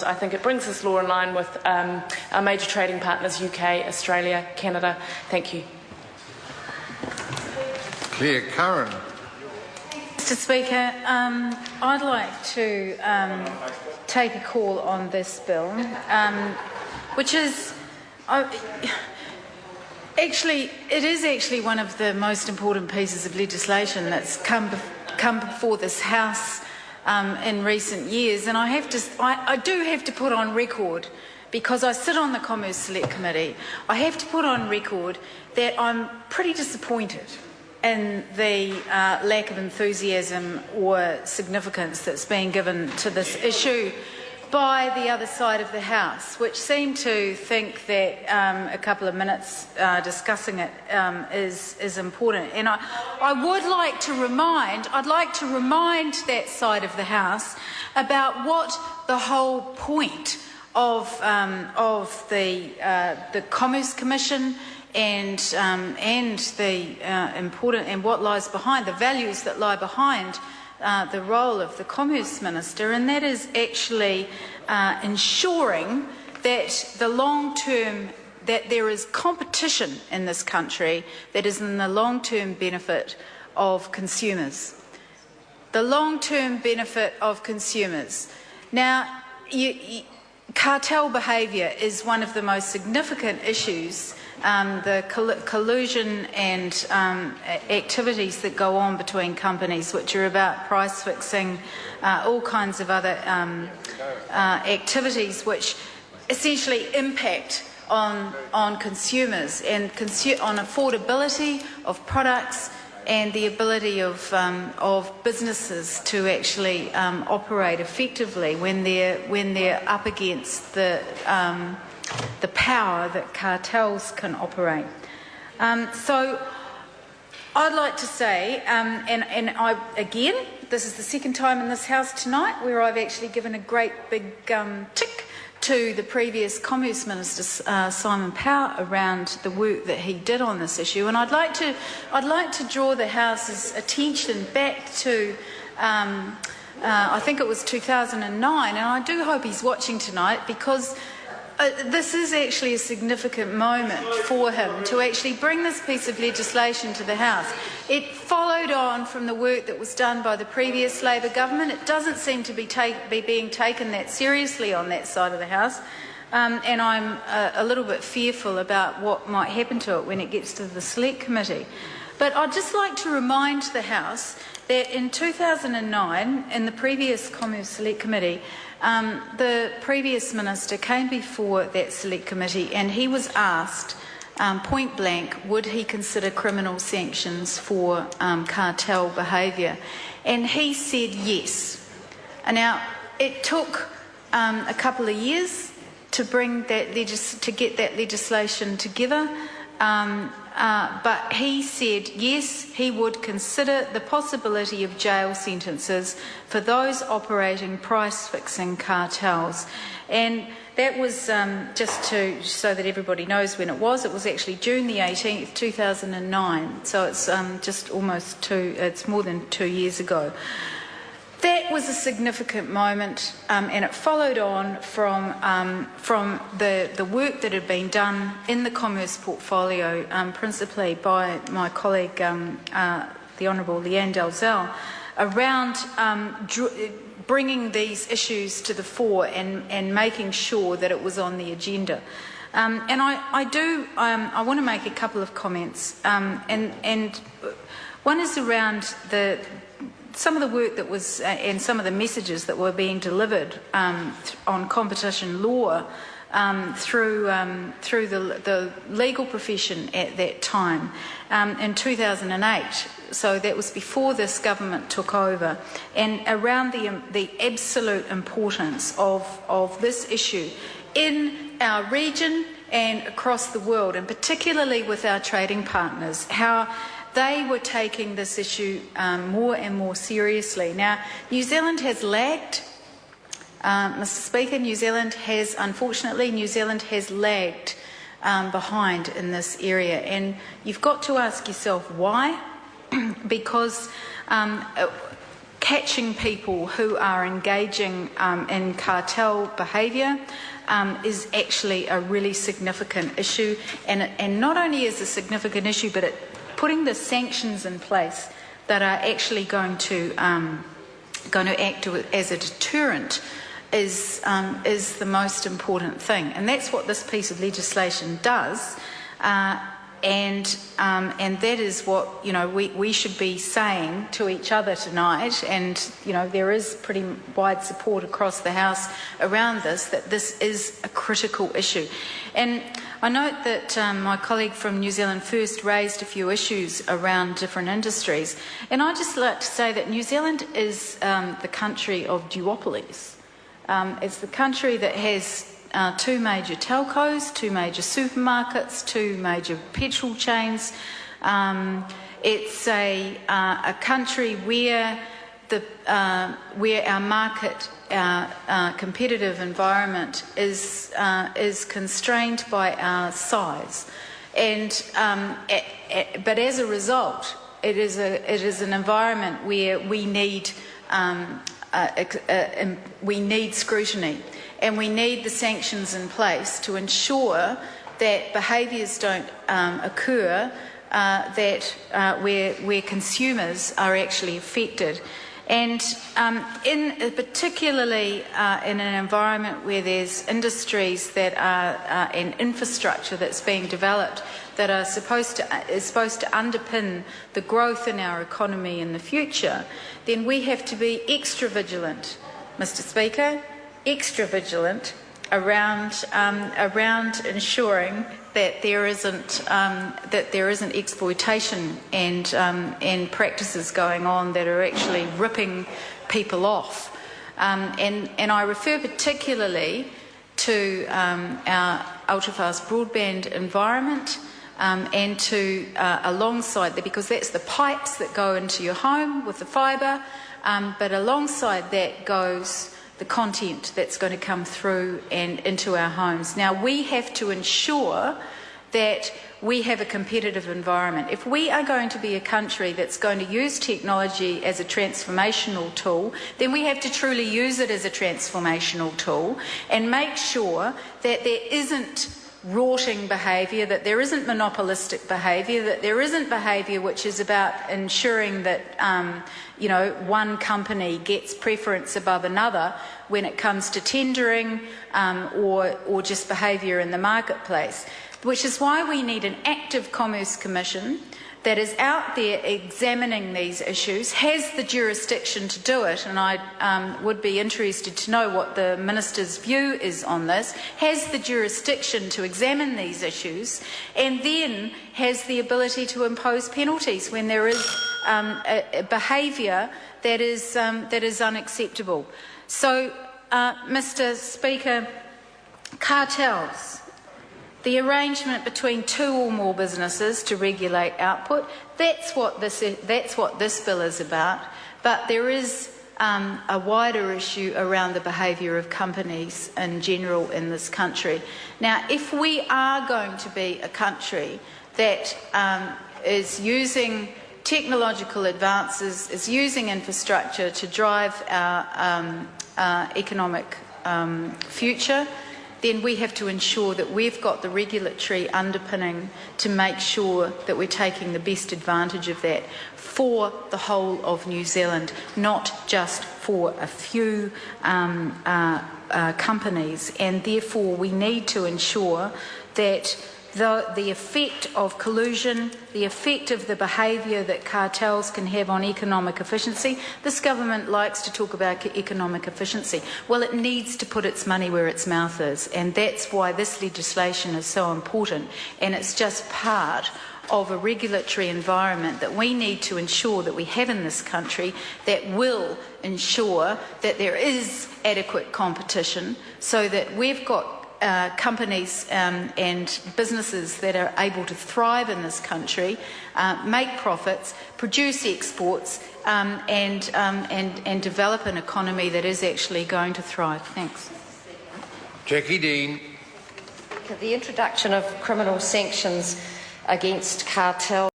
I think it brings this law in line with our major trading partners, UK, Australia, Canada. Thank you. Claire Curran. Mr Speaker, I'd like to take a call on this bill, which is it is actually one of the most important pieces of legislation that's come before this House in recent years, and I do have to put on record, because I sit on the Commerce Select Committee, I have to put on record that I'm pretty disappointed in the lack of enthusiasm or significance that's being given to this issue by the other side of the House, which seem to think that a couple of minutes discussing it is important. And I'd like to remind that side of the House about what the whole point of the Commerce Commission and what lies behind the values that lie behind the role of the Commerce Minister, and that is actually ensuring that that there is competition in this country that is in the long-term benefit of consumers. The long-term benefit of consumers. Now, cartel behaviour is one of the most significant issues. The collusion and activities that go on between companies, which are about price fixing, all kinds of other activities which essentially impact on consumers and on affordability of products and the ability of businesses to actually operate effectively when they're up against the power that cartels can operate. So I'd like to say, again, this is the second time in this House tonight where I've actually given a great big tick to the previous Commerce Minister, Simon Power, around the work that he did on this issue. And I'd like to draw the House's attention back to I think it was 2009, and I do hope he's watching tonight, because this is actually a significant moment for him to actually bring this piece of legislation to the House. It followed on from the work that was done by the previous Labor government. It doesn't seem to be being taken that seriously on that side of the House, and I'm a little bit fearful about what might happen to it when it gets to the Select Committee. But I'd just like to remind the House that in 2009, in the previous Commerce Select Committee, the previous minister came before that Select Committee and he was asked point blank, would he consider criminal sanctions for cartel behaviour? And he said yes. Now, it took a couple of years to bring that to get that legislation together. But he said yes, he would consider the possibility of jail sentences for those operating price-fixing cartels. And that was just so that everybody knows when it was actually June the 18th, 2009. So it's it's more than 2 years ago. That was a significant moment, and it followed on from the work that had been done in the commerce portfolio, principally by my colleague, the Honourable Leanne Dalzell, around bringing these issues to the fore and making sure that it was on the agenda. And I want to make a couple of comments, and one is around some of the work that was and some of the messages that were being delivered on competition law through the legal profession at that time in 2008. So that was before this government took over, and around the absolute importance of this issue in our region and across the world, and particularly with our trading partners, how they were taking this issue more and more seriously. Now, New Zealand has lagged, Mr Speaker. Unfortunately, New Zealand has lagged behind in this area, and you've got to ask yourself why. Because catching people who are engaging in cartel behaviour is actually a really significant issue, and not only is a significant issue, but putting the sanctions in place that are actually going to act as a deterrent is the most important thing, and that's what this piece of legislation does. And that is what we should be saying to each other tonight, and there is pretty wide support across the House around this, that this is a critical issue. And I note that my colleague from New Zealand First raised a few issues around different industries, and I'd just like to say that New Zealand is the country of duopolies. It's the country that has 2 major telcos, 2 major supermarkets, 2 major petrol chains. It's a country where our market, competitive environment is constrained by our size, and but as a result, it is an environment where we need scrutiny. And we need the sanctions in place to ensure that behaviours don't occur where consumers are actually affected. And particularly in an environment where there's industries that are and infrastructure that's being developed that is supposed to underpin the growth in our economy in the future, then we have to be extra vigilant, Mr. Speaker. Extra vigilant around ensuring that there isn't exploitation and practices going on that are actually ripping people off. And I refer particularly to our ultra-fast broadband environment and to alongside that, because that's the pipes that go into your home with the fibre, but alongside that goes the content that's going to come through and into our homes. Now, we have to ensure that we have a competitive environment. If we are going to be a country that's going to use technology as a transformational tool, then we have to truly use it as a transformational tool and make sure that there isn't rorting behaviour, that there isn't monopolistic behaviour, that there isn't behaviour which is about ensuring that one company gets preference above another when it comes to tendering or just behaviour in the marketplace. Which is why we need an active Commerce Commission that is out there examining these issues, has the jurisdiction to do it, and I would be interested to know what the Minister's view is on this, has the jurisdiction to examine these issues, and then has the ability to impose penalties when there is a behaviour that is unacceptable. So, Mr. Speaker, cartels, the arrangement between 2 or more businesses to regulate output, that's what this bill is about. But there is a wider issue around the behaviour of companies in general in this country. Now, if we are going to be a country that is using technological advances, is using infrastructure to drive our economic future, then we have to ensure that we've got the regulatory underpinning to make sure that we're taking the best advantage of that for the whole of New Zealand, not just for a few companies. And therefore we need to ensure that the effect of collusion, the effect of the behaviour that cartels can have on economic efficiency. This government likes to talk about economic efficiency. Well, it needs to put its money where its mouth is, and that's why this legislation is so important, and it's just part of a regulatory environment that we need to ensure that we have in this country that will ensure that there is adequate competition so that we've got companies and businesses that are able to thrive in this country, make profits, produce exports, and develop an economy that is actually going to thrive. Thanks. Jackie Dean. The introduction of criminal sanctions against cartels